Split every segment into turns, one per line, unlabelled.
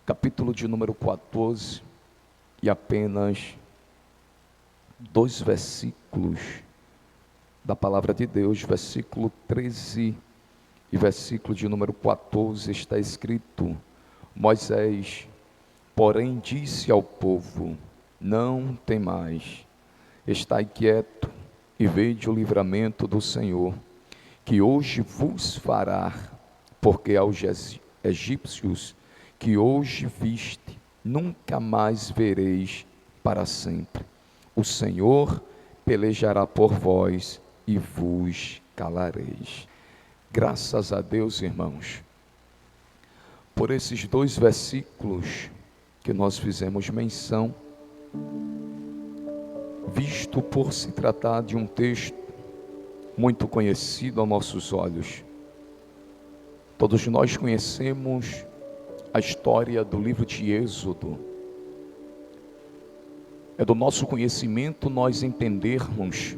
capítulo de número 14, e apenas 2 versículos da palavra de Deus, versículo 13 e versículo de número 14, está escrito: Moisés, porém, disse ao povo: não temais, estai quieto e vede o livramento do Senhor, que hoje vos fará, porque aos egípcios que hoje viste, nunca mais vereis para sempre. O Senhor pelejará por vós e vos calareis. Graças a Deus, irmãos, por esses 2 versículos que nós fizemos menção, visto por se tratar de um texto muito conhecido aos nossos olhos. Todos nós conhecemos a história do livro de Êxodo. É do nosso conhecimento nós entendermos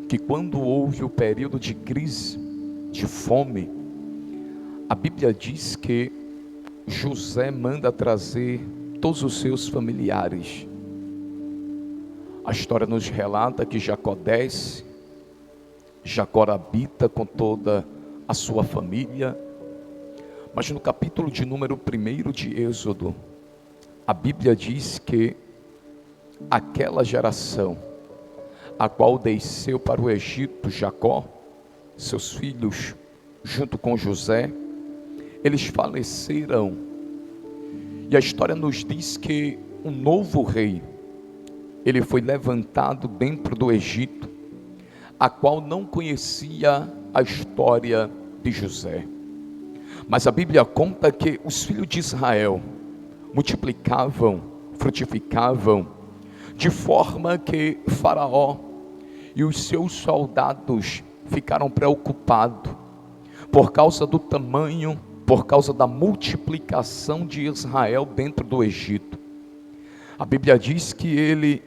que quando houve o período de crise, de fome, a Bíblia diz que José manda trazer todos os seus familiares. A história nos relata que Jacó desce, Jacó habita com toda a sua família, mas no capítulo de número 1 de Êxodo, a Bíblia diz que aquela geração, a qual desceu para o Egito, Jacó, seus filhos, junto com José, eles faleceram. E a história nos diz que um novo rei, ele foi levantado dentro do Egito, a qual não conhecia a história de José. Mas a Bíblia conta que os filhos de Israel multiplicavam, frutificavam, de forma que Faraó e os seus soldados ficaram preocupados por causa do tamanho, por causa da multiplicação de Israel dentro do Egito. A Bíblia diz que ele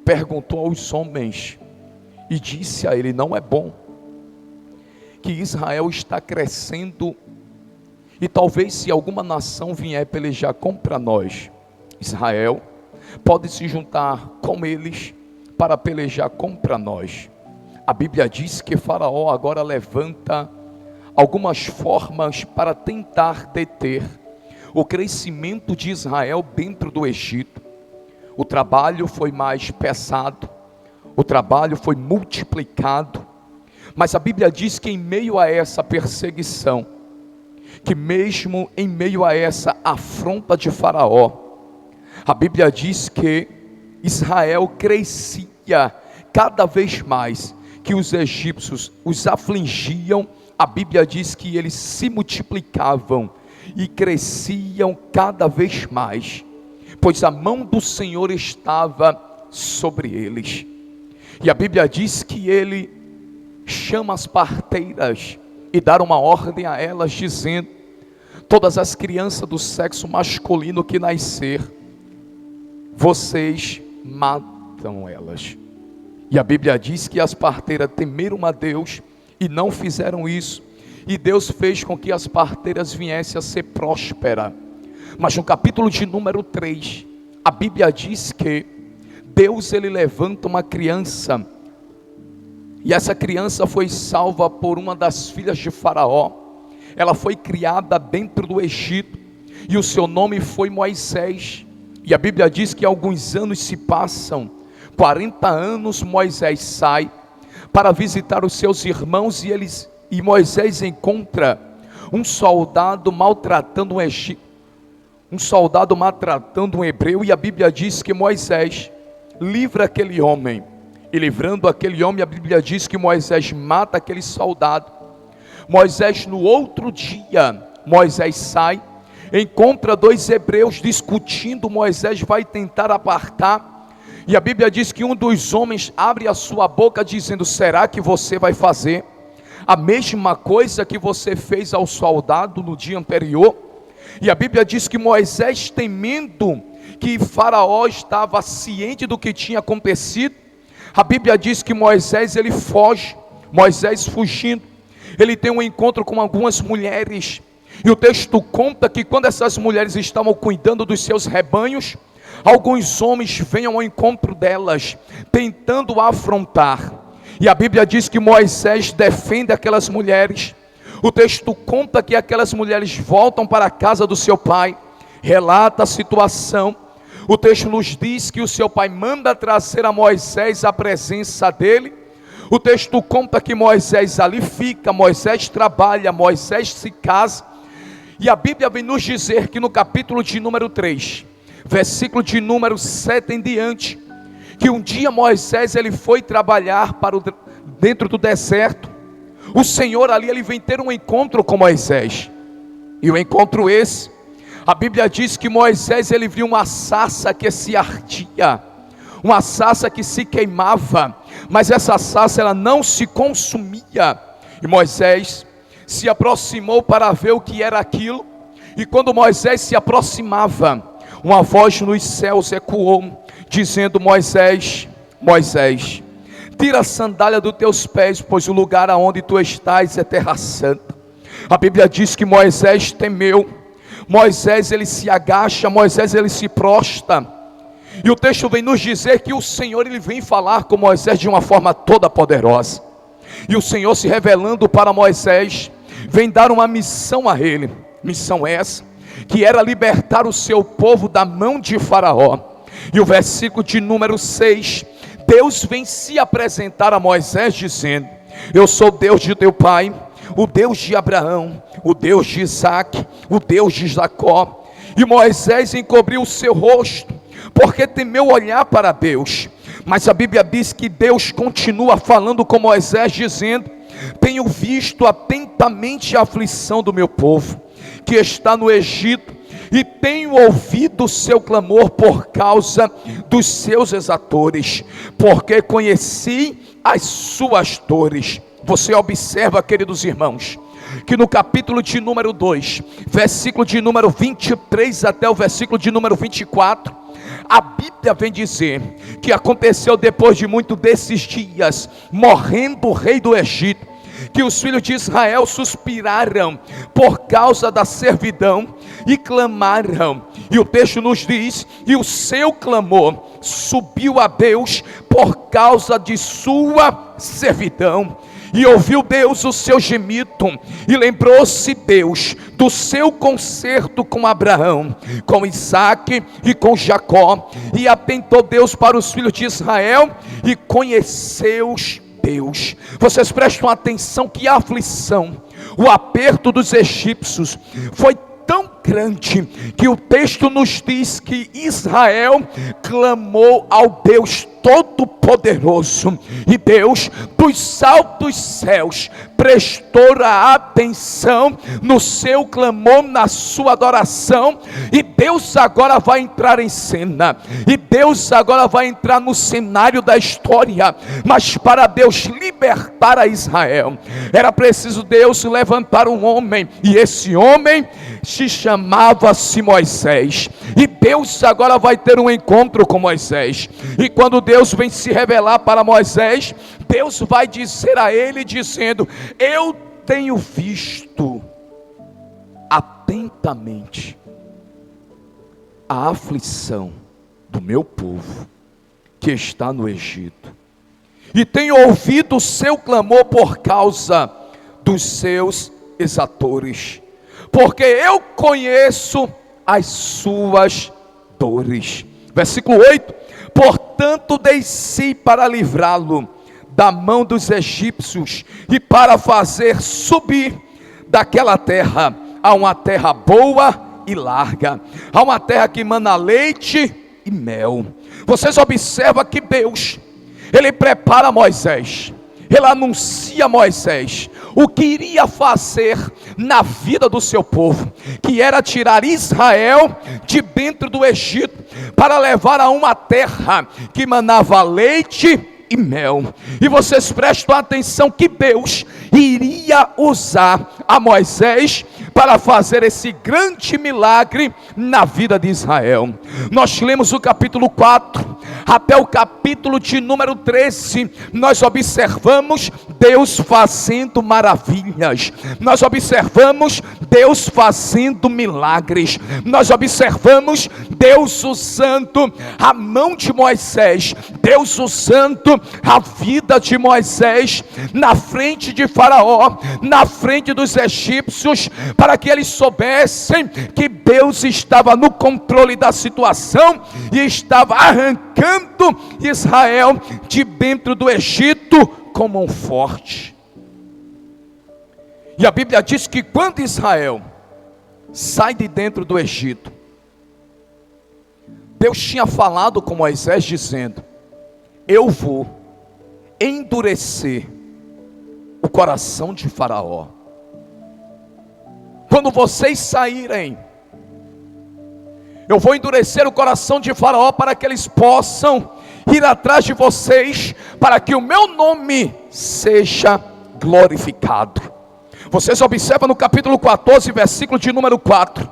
perguntou aos homens e disse a ele: não é bom que Israel está crescendo, e talvez se alguma nação vier pelejar contra nós, Israel pode se juntar com eles para pelejar contra nós. A Bíblia diz que Faraó agora levanta algumas formas para tentar deter o crescimento de Israel dentro do Egito. O trabalho foi mais pesado, o trabalho foi multiplicado, mas a Bíblia diz que em meio a essa perseguição, que mesmo em meio a essa afronta de Faraó, a Bíblia diz que Israel crescia cada vez mais, que os egípcios os afligiam. A Bíblia diz que eles se multiplicavam e cresciam cada vez mais, pois a mão do Senhor estava sobre eles. E a Bíblia diz que ele chama as parteiras e dá uma ordem a elas, dizendo: todas as crianças do sexo masculino que nascer, vocês matam elas. E a Bíblia diz que as parteiras temeram a Deus e não fizeram isso, e Deus fez com que as parteiras viessem a ser prósperas. Mas no capítulo de número 3, a Bíblia diz que Deus ele levanta uma criança, e essa criança foi salva por uma das filhas de Faraó. Ela foi criada dentro do Egito, e o seu nome foi Moisés. E a Bíblia diz que alguns anos se passam, 40 anos, Moisés sai para visitar os seus irmãos, e Moisés encontra um soldado maltratando um hebreu, e a Bíblia diz que Moisés livra aquele homem, e livrando aquele homem, a Bíblia diz que Moisés mata aquele soldado. Moisés, no outro dia, Moisés sai, encontra 2 hebreus discutindo. Moisés vai tentar apartar, e a Bíblia diz que um dos homens abre a sua boca dizendo: será que você vai fazer a mesma coisa que você fez ao soldado no dia anterior? E a Bíblia diz que Moisés, temendo que Faraó estava ciente do que tinha acontecido, a Bíblia diz que Moisés ele foge. Moisés fugindo, ele tem um encontro com algumas mulheres, E o texto conta que quando essas mulheres estavam cuidando dos seus rebanhos, alguns homens venham ao encontro delas, tentando afrontar. E a Bíblia diz que Moisés defende aquelas mulheres. O texto conta que aquelas mulheres voltam para a casa do seu pai, relata a situação. O texto nos diz que o seu pai manda trazer a Moisés à presença dele. O texto conta que Moisés ali fica, Moisés trabalha, Moisés se casa. E a Bíblia vem nos dizer que no capítulo de número 3, versículo de número 7 em diante, que um dia Moisés ele foi trabalhar dentro do deserto. O Senhor ali ele vem ter um encontro com Moisés. E o encontro esse, a Bíblia diz que Moisés ele viu uma sarça que se ardia, uma sarça que se queimava, mas essa sarça ela não se consumia. E Moisés se aproximou para ver o que era aquilo. E quando Moisés se aproximava, uma voz nos céus ecoou, dizendo: Moisés, Moisés, tira a sandália dos teus pés, pois o lugar aonde tu estás é terra santa. A Bíblia diz que Moisés temeu. Moisés ele se agacha, Moisés ele se prostra. E o texto vem nos dizer que o Senhor ele vem falar com Moisés de uma forma toda poderosa. E o Senhor se revelando para Moisés, vem dar uma missão a ele. Missão essa, que era libertar o seu povo da mão de Faraó. E o versículo de número 6, Deus vem se apresentar a Moisés dizendo: eu sou o Deus de teu pai, o Deus de Abraão, o Deus de Isaac, o Deus de Jacó. E Moisés encobriu o seu rosto, porque temeu olhar para Deus. Mas a Bíblia diz que Deus continua falando com Moisés dizendo: tenho visto atentamente a aflição do meu povo, que está no Egito, e tenho ouvido o seu clamor por causa dos seus exatores, porque conheci as suas dores. Você observa, queridos irmãos, que no capítulo de número 2, versículo de número 23 até o versículo de número 24, a Bíblia vem dizer que aconteceu depois de muito desses dias, morrendo o rei do Egito, que os filhos de Israel suspiraram por causa da servidão e clamaram. E o texto nos diz: e o seu clamor subiu a Deus por causa de sua servidão. E ouviu Deus o seu gemido, e lembrou-se Deus do seu concerto com Abraão, com Isaac e com Jacó. E atentou Deus para os filhos de Israel, e conheceu-os Deus. Vocês prestam atenção que a aflição, o aperto dos egípcios foi tão grande, que o texto nos diz que Israel clamou ao Deus Todo-Poderoso, e Deus dos altos céus prestou a atenção no seu clamor, na sua adoração. E Deus agora vai entrar em cena, e Deus agora vai entrar no cenário da história. Mas para Deus libertar a Israel, era preciso Deus levantar um homem, e esse homem chamava-se Moisés. E Deus agora vai ter um encontro com Moisés, e quando Deus vem se revelar para Moisés, Deus vai dizer a ele dizendo: eu tenho visto atentamente a aflição do meu povo que está no Egito, e tenho ouvido o seu clamor por causa dos seus exatores, porque eu conheço as suas dores. Versículo 8: portanto desci para livrá-lo da mão dos egípcios, e para fazer subir daquela terra a uma terra boa e larga, a uma terra que mana leite e mel. Vocês observam que Deus, ele prepara Moisés, ele anuncia a Moisés o que iria fazer na vida do seu povo, que era tirar Israel de dentro do Egito, para levar a uma terra que manava leite e mel. E vocês prestam atenção que Deus iria usar a Moisés para fazer esse grande milagre na vida de Israel. Nós lemos o capítulo 4, até o capítulo de número 13, nós observamos Deus fazendo maravilhas, nós observamos Deus fazendo milagres, nós observamos Deus usando a mão de Moisés, Deus usando a vida de Moisés na frente de Faraó, na frente dos egípcios, para que eles soubessem que Deus estava no controle da situação e estava arrancando Israel de dentro do Egito com mão forte. E a Bíblia diz que quando Israel sai de dentro do Egito, Deus tinha falado com Moisés dizendo: eu vou endurecer o coração de Faraó. Quando vocês saírem, eu vou endurecer o coração de Faraó para que eles possam ir atrás de vocês, para que o meu nome seja glorificado. Vocês observam no capítulo 14, versículo de número 4.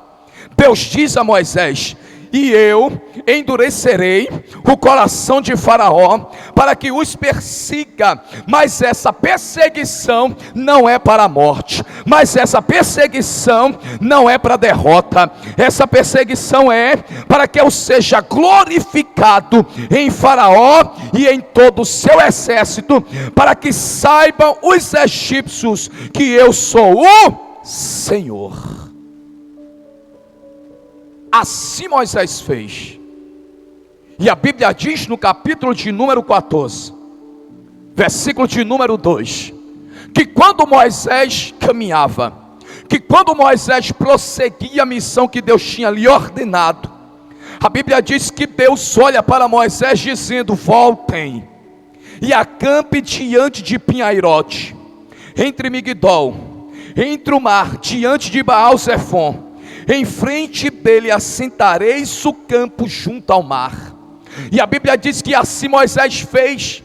Deus diz a Moisés: e eu endurecerei o coração de Faraó para que os persiga, mas essa perseguição não é para a morte, mas essa perseguição não é para a derrota, essa perseguição é para que eu seja glorificado em Faraó e em todo o seu exército, para que saibam os egípcios que eu sou o Senhor. Assim Moisés fez. E a Bíblia diz no capítulo de número 14, versículo de número 2, que quando Moisés caminhava, que quando Moisés prosseguia a missão que Deus tinha lhe ordenado, a Bíblia diz que Deus olha para Moisés dizendo: voltem e acampe diante de Pinhairote, entre Migdol, entre o mar, diante de Baal-Zefon. Em frente dele assentareis o campo junto ao mar. E a Bíblia diz que assim Moisés fez.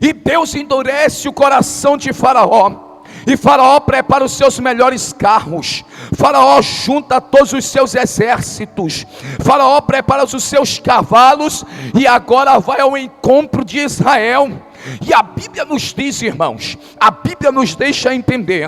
E Deus endurece o coração de Faraó. E Faraó prepara os seus melhores carros. Faraó junta todos os seus exércitos. Faraó prepara os seus cavalos. E agora vai ao encontro de Israel. E a Bíblia nos diz, irmãos, a Bíblia nos deixa entender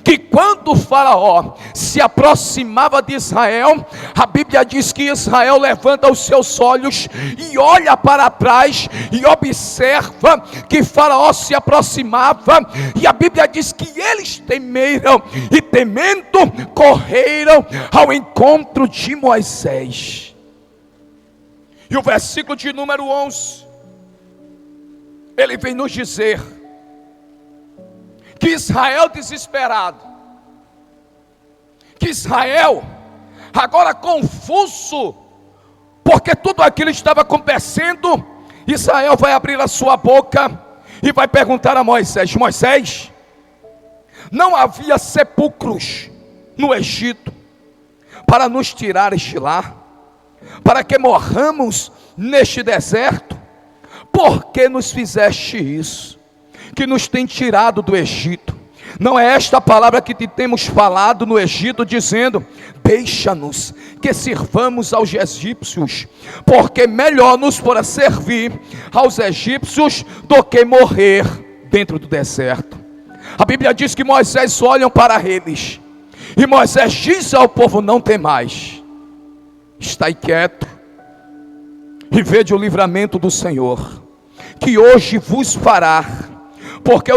que quando o Faraó se aproximava de Israel, a Bíblia diz que Israel levanta os seus olhos e olha para trás e observa que Faraó se aproximava, e a Bíblia diz que eles temeram e temendo correram ao encontro de Moisés. E o versículo de número 11, ele vem nos dizer que Israel desesperado, que Israel agora confuso, porque tudo aquilo estava acontecendo, Israel vai abrir a sua boca e vai perguntar a Moisés: Moisés, não havia sepulcros no Egito para nos tirares de lá, para que morramos neste deserto? Por que nos fizeste isso, que nos tem tirado do Egito? Não é esta a palavra que te temos falado no Egito, dizendo: deixa-nos que sirvamos aos egípcios, porque melhor nos fora servir aos egípcios do que morrer dentro do deserto. A Bíblia diz que Moisés olha para eles, e Moisés diz ao povo: não temais, estai quieto e vede o livramento do Senhor, que hoje vos fará, porque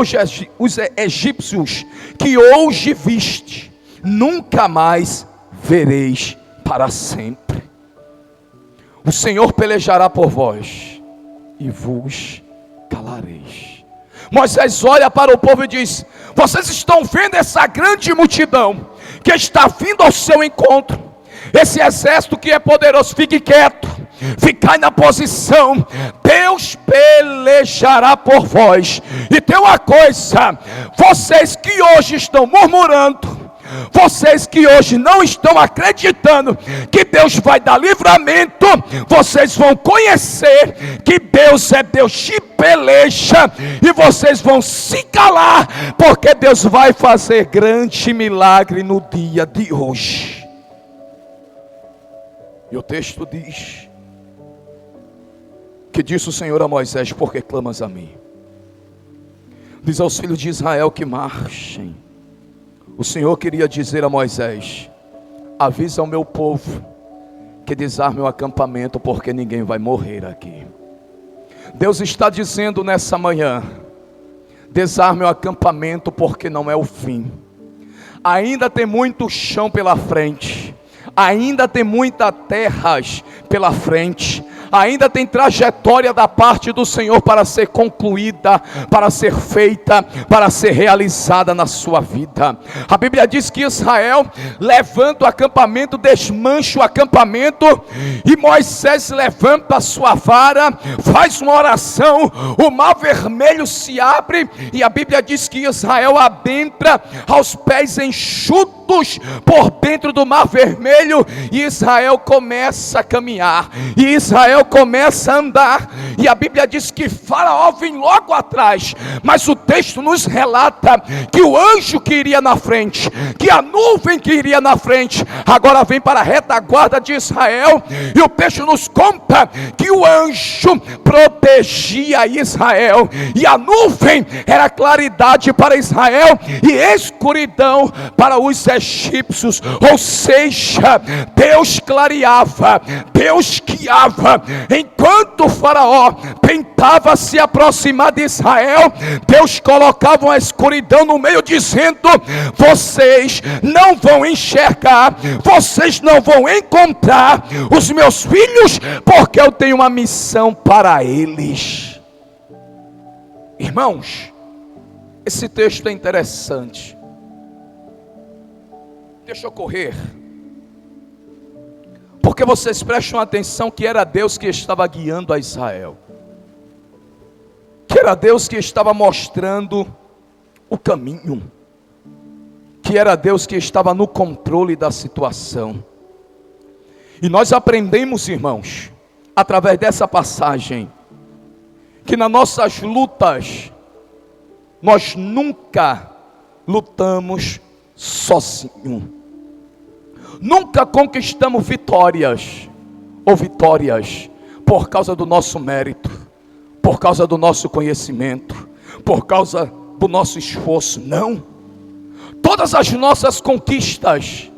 os egípcios que hoje viste, nunca mais vereis para sempre. O Senhor pelejará por vós, e vos calareis. Moisés olha para o povo e diz: vocês estão vendo essa grande multidão que está vindo ao seu encontro, esse exército que é poderoso? Fique quieto, ficai na posição, Deus pelejará por vós. E tem uma coisa: vocês que hoje estão murmurando, vocês que hoje não estão acreditando que Deus vai dar livramento, vocês vão conhecer que Deus é Deus de peleja, e vocês vão se calar, porque Deus vai fazer grande milagre no dia de hoje. E o texto diz Que disse o Senhor a Moisés: por que clamas a mim? Diz aos filhos de Israel que marchem. O Senhor queria dizer a Moisés: avisa ao meu povo que desarme o acampamento, porque ninguém vai morrer aqui. Deus está dizendo nessa manhã: desarme o acampamento, porque não é o fim. Ainda tem muito chão pela frente, ainda tem muitas terras pela frente, ainda tem trajetória da parte do Senhor para ser concluída, para ser feita, para ser realizada na sua vida. A Bíblia diz que Israel levanta o acampamento, desmancha o acampamento, e Moisés levanta a sua vara, faz uma oração, o mar vermelho se abre, e a Bíblia diz que Israel adentra aos pés enxutos por dentro do mar vermelho, e Israel começa a caminhar, e Israel começa a andar, e a Bíblia diz que Faraó vem logo atrás, mas o texto nos relata que o anjo que iria na frente, que a nuvem que iria na frente, agora vem para a retaguarda de Israel, e o texto nos conta que o anjo protegia Israel, e a nuvem era claridade para Israel, e escuridão para os egípcios, ou seja, Deus clareava, Deus guiava. Enquanto o Faraó tentava se aproximar de Israel, Deus colocava uma escuridão no meio, dizendo: vocês não vão enxergar, vocês não vão encontrar os meus filhos, porque eu tenho uma missão para eles. Irmãos, esse texto é interessante. Deixa eu correr, porque vocês prestam atenção que era Deus que estava guiando a Israel, que era Deus que estava mostrando o caminho, que era Deus que estava no controle da situação. E nós aprendemos, irmãos, através dessa passagem, que nas nossas lutas, nós nunca lutamos sozinhos. Nunca conquistamos vitórias por causa do nosso mérito, por causa do nosso conhecimento, por causa do nosso esforço. Não. Todas as nossas conquistas,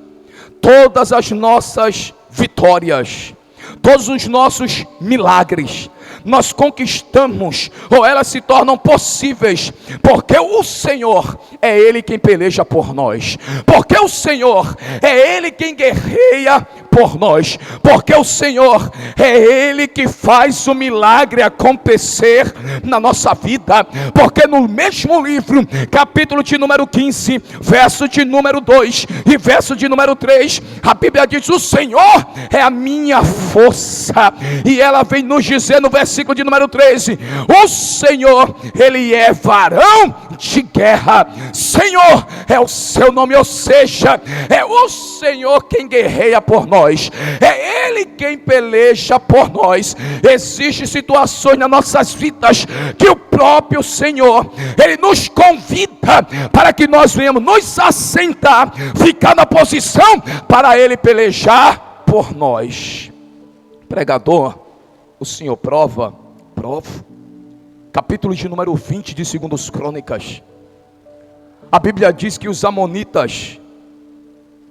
todas as nossas vitórias, todos os nossos milagres, nós conquistamos, ou elas se tornam possíveis, porque o Senhor é Ele quem peleja por nós, porque o Senhor é Ele quem guerreia por nós, porque o Senhor é Ele que faz o milagre acontecer na nossa vida, porque no mesmo livro, capítulo de número 15, verso de número 2 e verso de número 3, a Bíblia diz: o Senhor é a minha força, e ela vem nos dizer no versículo de número 13: o Senhor, Ele é varão de guerra. Senhor é o seu nome, ou seja, é o Senhor quem guerreia por nós, é Ele quem peleja por nós. Existem situações nas nossas vidas que o próprio Senhor, Ele nos convida para que nós venhamos nos assentar, ficar na posição para Ele pelejar por nós. Pregador, o Senhor prova. Capítulo de número 20 de 2 Crônicas. A Bíblia diz que os amonitas,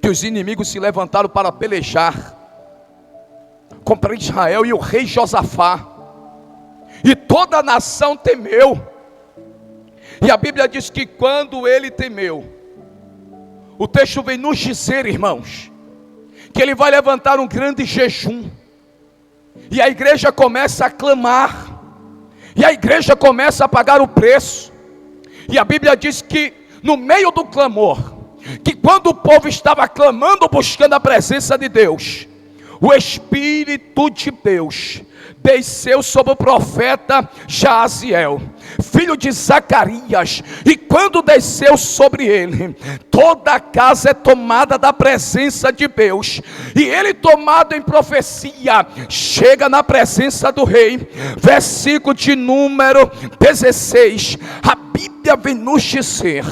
que os inimigos se levantaram para pelejar contra Israel, e o rei Josafá, e toda a nação temeu. E a Bíblia diz que quando ele temeu, o texto vem nos dizer, irmãos, que ele vai levantar um grande jejum, e a igreja começa a clamar, e a igreja começa a pagar o preço. E a Bíblia diz que no meio do clamor, que quando o povo estava clamando, buscando a presença de Deus, o Espírito de Deus desceu sobre o profeta Jaziel, filho de Zacarias, e quando desceu sobre ele, toda a casa é tomada da presença de Deus, e ele, tomado em profecia, chega na presença do rei. Versículo de número 16, a Bíblia vem nos dizer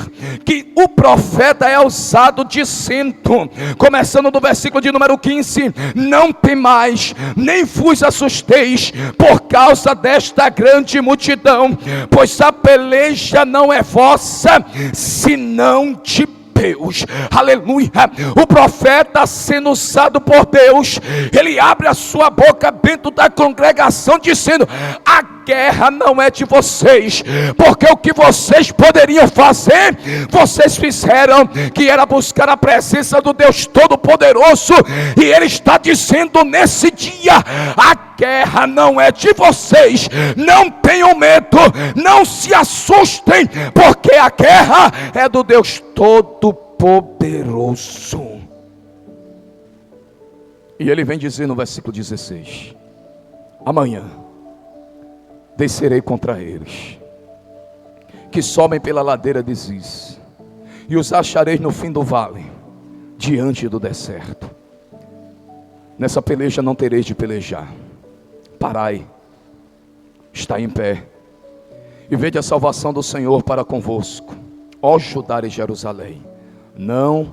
que o profeta é usado dizendo, começando do versículo de número 15: não temais, nem vos assustai, vocês por causa desta grande multidão, pois a peleja não é vossa, senão de Deus. Aleluia. O profeta, sendo usado por Deus, ele abre a sua boca dentro da congregação dizendo: a guerra não é de vocês, porque o que vocês poderiam fazer, vocês fizeram, que era buscar a presença do Deus Todo-Poderoso. E ele está dizendo nesse dia: a guerra não é de vocês, não tenham medo, não se assustem, porque a guerra é do Deus Todo-Poderoso. E ele vem dizer no versículo 16: amanhã descerei contra eles, que sobem pela ladeira de Ziz, e os achareis no fim do vale, diante do deserto. Nessa peleja não tereis de pelejar. Parai, está em pé, e vede a salvação do Senhor para convosco, ó Judá e Jerusalém. Não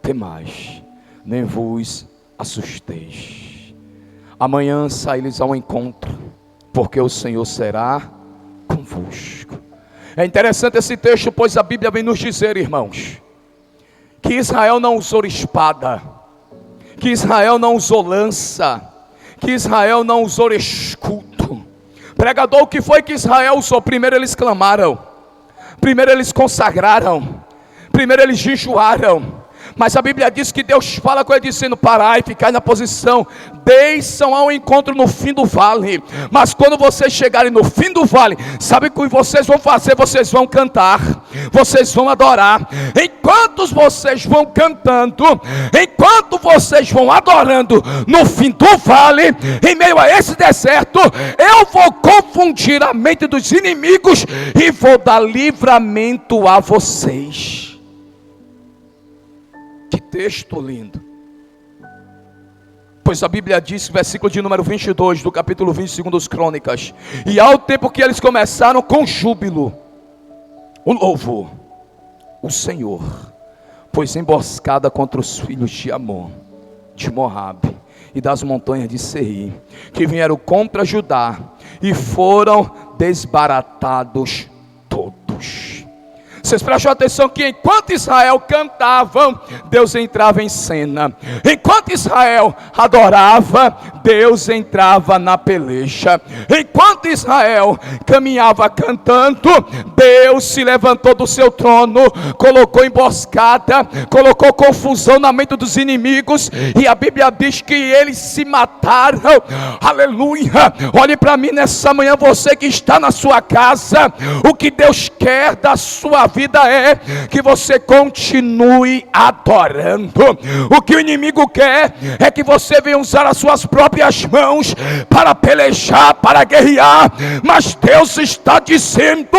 temais, nem vos assusteis. Amanhã saí-lhes ao encontro, porque o Senhor será convosco. É interessante esse texto, pois a Bíblia vem nos dizer, irmãos, que Israel não usou espada, que Israel não usou lança, que Israel não usou escudo. Pregador, o que foi que Israel usou? Primeiro eles clamaram, primeiro eles consagraram, primeiro eles jejuaram. Mas a Bíblia diz que Deus fala com ele dizendo: parai, ficai na posição, desçam ao encontro no fim do vale. Mas quando vocês chegarem no fim do vale, sabe o que vocês vão fazer? Vocês vão cantar, vocês vão adorar. Enquanto vocês vão cantando, enquanto vocês vão adorando, no fim do vale, em meio a esse deserto, eu vou confundir a mente dos inimigos e vou dar livramento a vocês. Que texto lindo. Pois a Bíblia diz, versículo de número 22 do capítulo 22 dos Crônicas: e ao tempo que eles começaram com júbilo o louvor, o Senhor pôs emboscada contra os filhos de Amon, de Moabe e das montanhas de Seir, que vieram contra Judá, e foram desbaratados todos. Vocês prestam atenção que enquanto Israel cantava, Deus entrava em cena. Enquanto Israel adorava, Deus entrava na peleja. Enquanto Israel caminhava cantando, Deus se levantou do seu trono, colocou emboscada, colocou confusão na mente dos inimigos, e a Bíblia diz que eles se mataram. Aleluia. Olhe para mim nessa manhã, você que está na sua casa. O que Deus quer da sua vida é que você continue adorando. O que o inimigo quer é que você venha usar as suas próprias mãos para pelejar, para guerrear. Mas Deus está dizendo: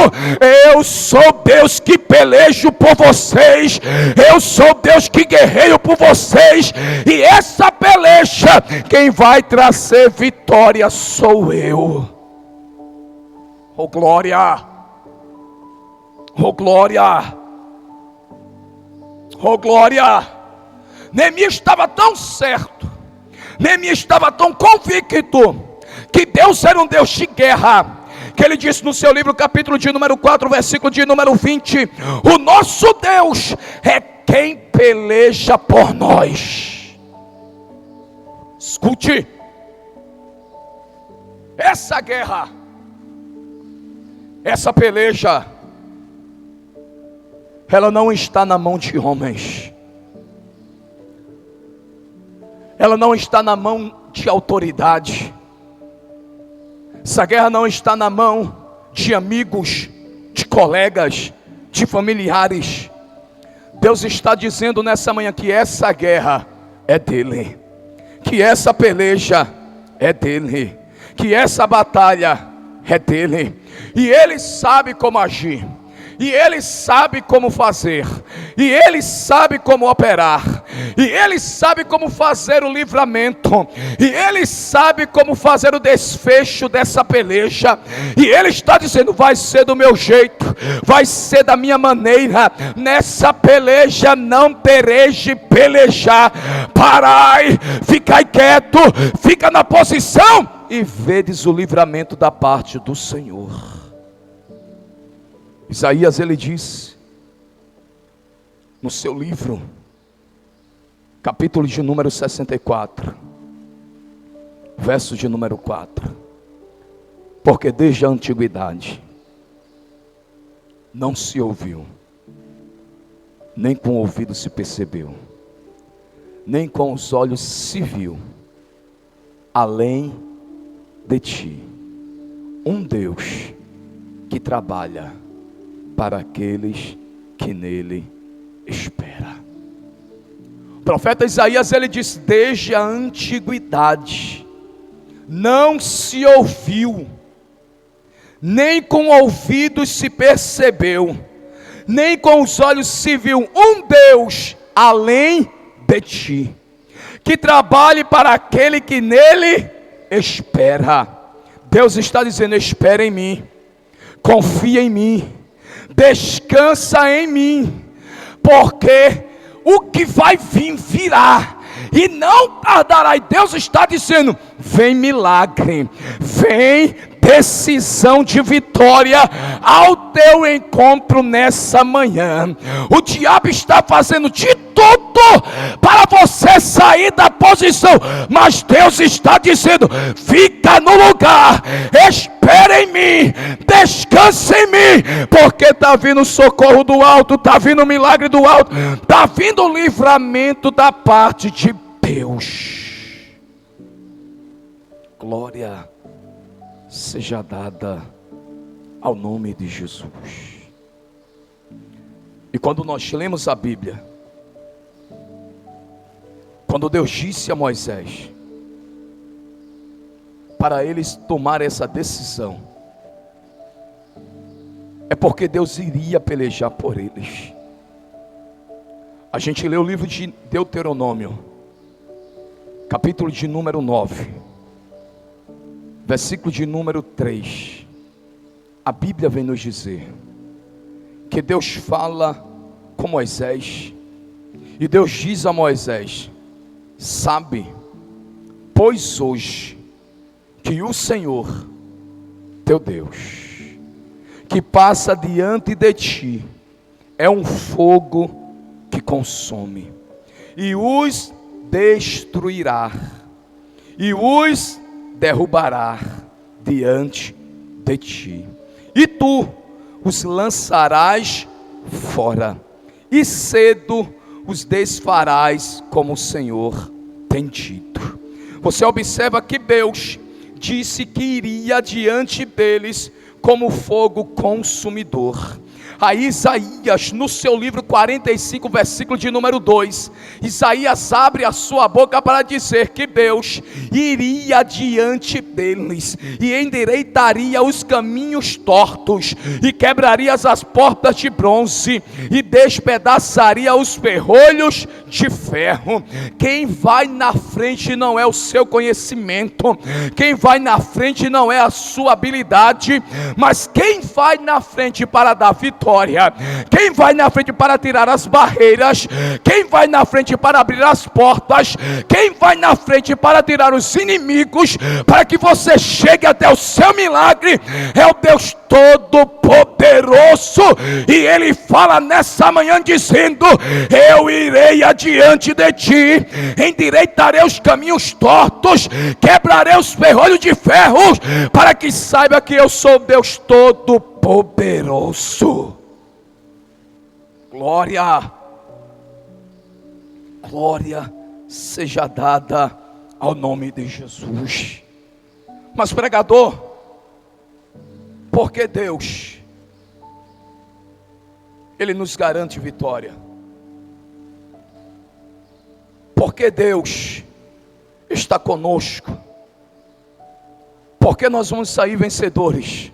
eu sou Deus que pelejo por vocês, eu sou Deus que guerreio por vocês, e essa peleja, quem vai trazer vitória sou eu. Oh glória! Oh glória! Oh glória! Neemias estava tão certo, Neemias estava tão convicto que Deus era um Deus de guerra, que ele disse no seu livro, capítulo de número 4, versículo de número 20: o nosso Deus é quem peleja por nós. Escute, essa guerra, essa peleja, ela não está na mão de homens, ela não está na mão de autoridade, essa guerra não está na mão de amigos, de colegas, de familiares. Deus está dizendo nessa manhã que essa guerra é dele, que essa peleja é dele, que essa batalha é dele, e ele sabe como agir, e ele sabe como fazer, e ele sabe como operar, e ele sabe como fazer o livramento, e ele sabe como fazer o desfecho dessa peleja. E ele está dizendo: vai ser do meu jeito, vai ser da minha maneira. Nessa peleja não tereis de pelejar. Parai, ficai quieto, fica na posição e vedes o livramento da parte do Senhor. Isaías, ele diz no seu livro, capítulo de número 64, verso de número 4: porque desde a antiguidade não se ouviu, nem com o ouvido se percebeu, nem com os olhos se viu, além de ti, um Deus que trabalha para aqueles que nele esperam. O profeta Isaías, ele diz: desde a antiguidade não se ouviu, nem com ouvidos se percebeu, nem com os olhos se viu, um Deus além de ti, que trabalhe para aquele que nele espera. Deus está dizendo: espera em mim, confia em mim, descansa em mim, porque o que vai vir virá, e não tardará. E Deus está dizendo: vem milagre, vem decisão de vitória ao teu encontro nessa manhã. O diabo está fazendo de tudo para você sair da posição, mas Deus está dizendo: fica no lugar, espera em mim, descansa em mim, porque está vindo socorro do alto, está vindo milagre do alto, está vindo livramento da parte de Deus. Glória seja dada ao nome de Jesus. E quando nós lemos a Bíblia, quando Deus disse a Moisés para eles tomar essa decisão, é porque Deus iria pelejar por eles. A gente lê o livro de Deuteronômio, capítulo de número 9, versículo de número 3. A Bíblia vem nos dizer que Deus fala com Moisés, e Deus diz a Moisés: sabe, pois hoje, que o Senhor, teu Deus, que passa diante de ti, é um fogo que consome, e os destruirá, e os derrubará diante de ti, e tu os lançarás fora, e cedo os desfarás, como o Senhor tem dito. Você observa que Deus disse que iria diante deles como fogo consumidor. Aí Isaías, no seu livro 45, versículo de número 2, Isaías abre a sua boca para dizer que Deus iria diante deles, e endireitaria os caminhos tortos, e quebraria as portas de bronze, e despedaçaria os ferrolhos de ferro. Quem vai na frente não é o seu conhecimento, quem vai na frente não é a sua habilidade, mas quem vai na frente para dar vitória, quem vai na frente para tirar as barreiras, quem vai na frente para abrir as portas, quem vai na frente para tirar os inimigos, para que você chegue até o seu milagre, é o Deus Todo-Poderoso. E Ele fala nessa manhã dizendo: eu irei adiante de ti, endireitarei os caminhos tortos, quebrarei os ferrolhos de ferro, para que saiba que eu sou Deus Todo-Poderoso. Glória, glória seja dada ao nome de Jesus. Mas pregador, porque Deus, Ele nos garante vitória? Porque Deus está conosco? Porque nós vamos sair vencedores?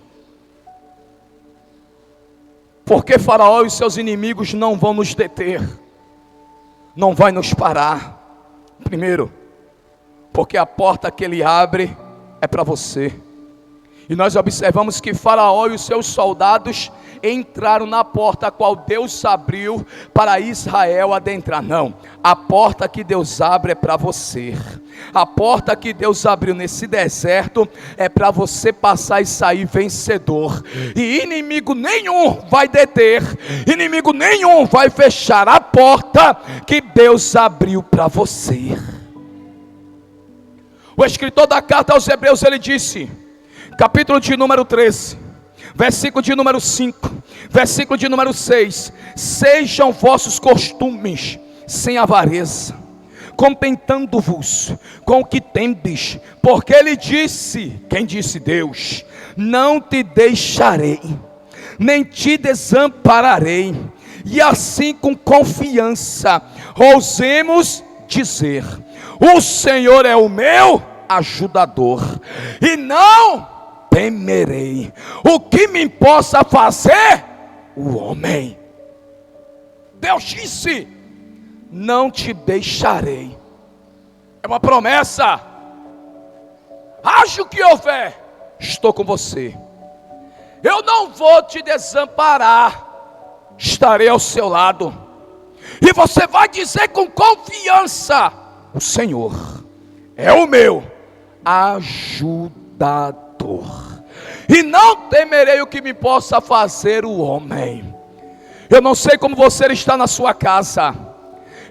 Porque Faraó e os seus inimigos não vão nos deter, não vai nos parar? Primeiro, porque a porta que ele abre é para você. E nós observamos que Faraó e os seus soldados, entraram na porta a qual Deus abriu para Israel adentrar. Não, a porta que Deus abre é para você. A porta que Deus abriu nesse deserto é para você passar e sair vencedor. E inimigo nenhum vai deter, inimigo nenhum vai fechar a porta que Deus abriu para você. O escritor da carta aos Hebreus, ele disse, capítulo de número 13, versículo de número 5, versículo de número 6: sejam vossos costumes sem avareza, contentando-vos com o que tendes, porque ele disse, quem disse? Deus: não te deixarei, nem te desampararei. E assim, com confiança, ousemos dizer: o Senhor é o meu ajudador, e não temerei o que me possa fazer o homem. Deus disse: não te deixarei. É uma promessa. Haja o que houver, estou com você. Eu não vou te desamparar, estarei ao seu lado. E você vai dizer com confiança: o Senhor é o meu ajudador, e não temerei o que me possa fazer o homem. Eu não sei como você está na sua casa,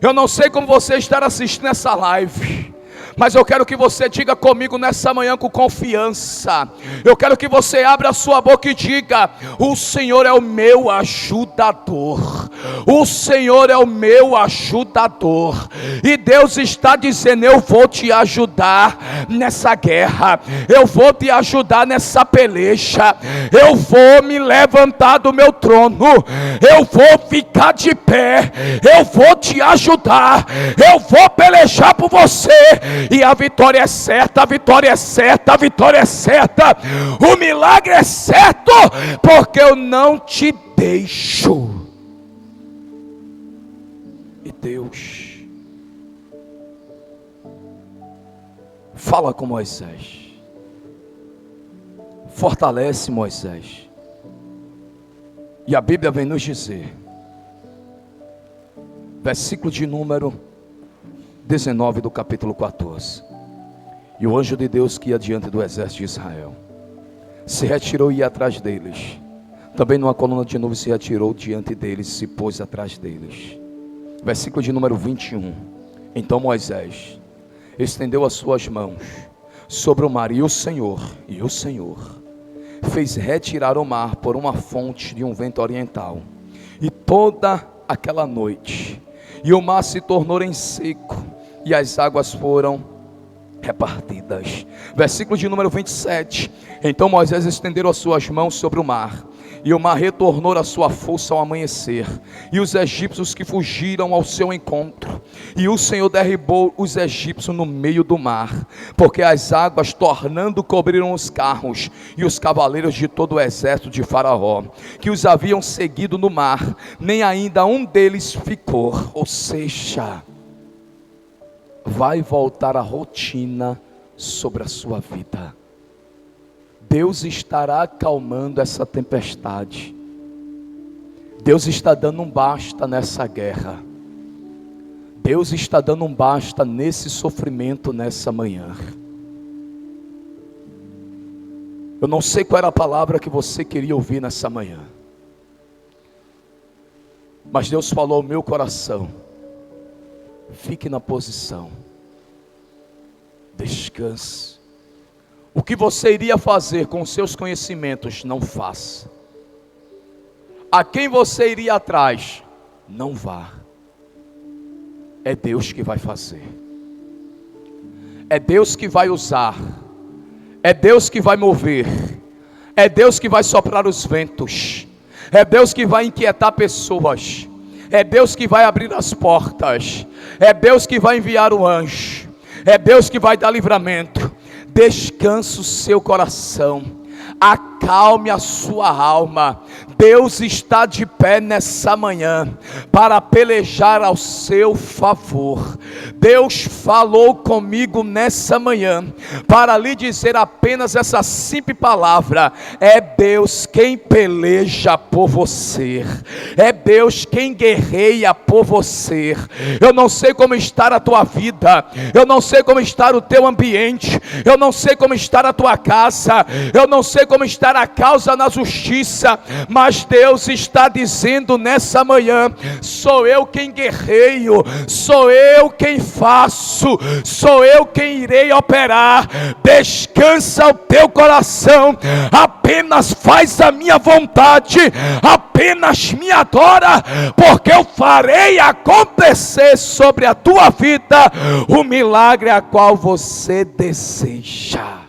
eu não sei como você está assistindo essa live, mas eu quero que você diga comigo nessa manhã com confiança. Eu quero que você abra a sua boca e diga: o Senhor é o meu ajudador. O Senhor é o meu ajudador. E Deus está dizendo: eu vou te ajudar nessa guerra, eu vou te ajudar nessa peleja, eu vou me levantar do meu trono, eu vou ficar de pé, eu vou te ajudar, eu vou pelejar por você. E a vitória é certa, a vitória é certa, a vitória é certa. O milagre é certo, porque eu não te deixo. E Deus fala com Moisés, fortalece Moisés. E a Bíblia vem nos dizer, versículo de número 19 do capítulo 14: e o anjo de Deus que ia diante do exército de Israel se retirou e ia atrás deles. Também numa coluna de nuvem se retirou diante deles e se pôs atrás deles. Versículo de número 21: então Moisés estendeu as suas mãos sobre o mar, e o Senhor fez retirar o mar por uma fonte de um vento oriental, e toda aquela noite, e o mar se tornou em seco, e as águas foram repartidas. Versículo de número 27: então Moisés estendeu as suas mãos sobre o mar, e o mar retornou a sua força ao amanhecer, e os egípcios que fugiram ao seu encontro, e o Senhor derribou os egípcios no meio do mar, porque as águas tornando cobriram os carros e os cavaleiros de todo o exército de Faraó, que os haviam seguido no mar, nem ainda um deles ficou. Ou seja, vai voltar a rotina sobre a sua vida. Deus estará acalmando essa tempestade. Deus está dando um basta nessa guerra. Deus está dando um basta nesse sofrimento nessa manhã. Eu não sei qual era a palavra que você queria ouvir nessa manhã, mas Deus falou ao meu coração: fique na posição, descanse. O que você iria fazer com seus conhecimentos, não faça. A quem você iria atrás, não vá. É Deus que vai fazer, é Deus que vai usar, é Deus que vai mover, é Deus que vai soprar os ventos, é Deus que vai inquietar pessoas, é Deus que vai abrir as portas, é Deus que vai enviar o anjo, é Deus que vai dar livramento. Descanse o seu coração, acalme a sua alma. Deus está de pé nessa manhã para pelejar ao seu favor. Deus falou comigo nessa manhã para lhe dizer apenas essa simples palavra: é Deus quem peleja por você, é Deus quem guerreia por você. Eu não sei como está a tua vida, eu não sei como está o teu ambiente, eu não sei como está a tua casa, eu não sei como está a causa na justiça, mas Deus está dizendo nessa manhã: sou eu quem guerreio, sou eu quem faço, sou eu quem irei operar. Descansa o teu coração, apenas faz a minha vontade, apenas me adora, porque eu farei acontecer sobre a tua vida o milagre a qual você deseja.